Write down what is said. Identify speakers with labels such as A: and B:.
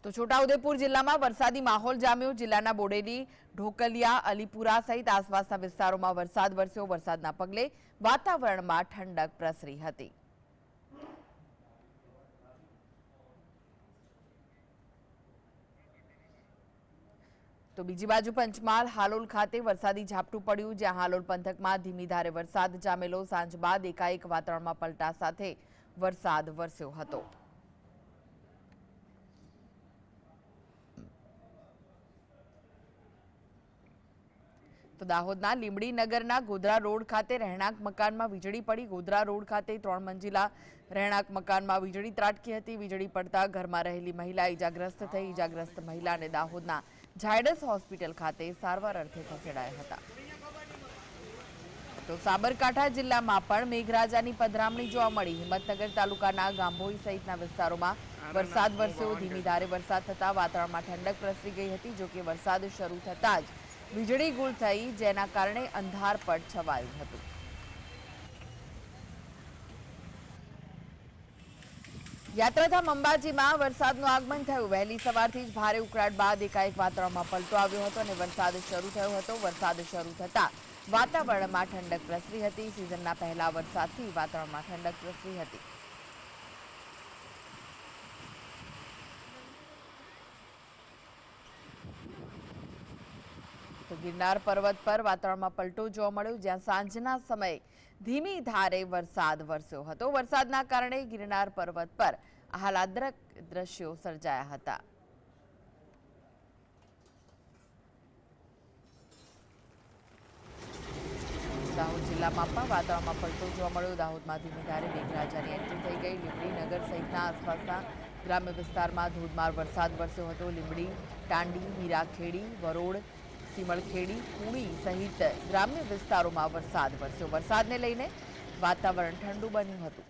A: તો છોટાઉદેપુર જિલ્લામાં વરસાદી માહોલ જામ્યો। જિલ્લાના બોડેલી, ઢોકલિયા, અલીપુરા સહિત આસપાસના વિસ્તારોમાં વરસાદ વરસ્યો। વરસાદના પગલે વાતાવરણમાં ઠંડક પ્રસરી હતી। તો બીજી બાજુ પંચમહાલ હાલોલ ખાતે વરસાદી ઝાપટું પડ્યું, જ્યાં હાલોલ પંથકમાં ધીમી ધારે વરસાદ જામેલો। સાંજ બાદ એકાએક વાતાવરણમાં પલટા સાથે વરસાદ વરસ્યો હતો। તો દાહોદના લીંબડી નગરના ગોધરા રોડ ખાતે રહેણાંક મકાનમાં વીજળી પડી। ગોધરા રોડ ખાતે 3 મંજિલા રહેણાંક મકાનમાં વીજળી ત્રાટકી હતી। વીજળી પડતા ઘરમાં રહેલી મહિલા ઇજાગ્રસ્ત થઈ। ઇજાગ્રસ્ત મહિલાને દાહોદના ઝાયડસ હોસ્પિટલ ખાતે સારવાર અર્થે ખસેડાયા હતા। તો સાબરકાંઠા જિલ્લામાં પણ મેઘરાજાની પધરામણી જોવા મળી। હિંમતનગર તાલુકાના ગાંભોઈ સહિતના વિસ્તારોમાં વરસાદ વરસ્યો। ધીમી ધારે વરસાદ થતા વાતાવરણમાં ઠંડક પ્રસરી ગઈ હતી। જોકે વરસાદ શરૂ થતા જ વીજળી ગુલ થઈ, જેના કારણે અંધારપટ છવાયું હતું। યાત્રાધામ અંબાજીમાં વરસાદનું આગમન થયું। વહેલી સવારથી જ ભારે ઉકળાટ બાદ એકાએક વાતાવરણમાં પલટો આવ્યો હતો અને વરસાદ શરૂ થયો હતો। વરસાદ શરૂ થતા વાતાવરણમાં ઠંડક પ્રસરી હતી। સિઝનના પહેલા વરસાદથી વાતાવરણમાં ઠંડક પ્રસરી હતી। તો ગિરનાર પર્વત પર વાતાવરણમાં પલટો જોવા મળ્યો, જ્યાં સાંજના સમયે ધીમી ધારે વરસાદ વરસ્યો હતો। વરસાદના કારણે ગિરનાર પર્વત પર આહલાદક દ્રશ્યો સર્જાયા હતા। દાહોદ જિલ્લામાં પણ વાતાવરણમાં પલટો જોવા મળ્યો। દાહોદમાં ધીમી ધારે મેઘરાજાની એન્ટ્રી થઈ ગઈ। લીંબડી નગર સહિતના આસપાસના ગ્રામ્ય વિસ્તારમાં ધોધમાર વરસાદ વરસ્યો હતો। લીંબડી, ટાંડી, મીરાખેડી, વરોડ, સિમળખેડી, કુણી સહિત ગ્રામ્ય વિસ્તારોમાં વરસાદ વરસ્યો। વરસાદને લઈને વાતાવરણ ઠંડુ બન્યું હતું।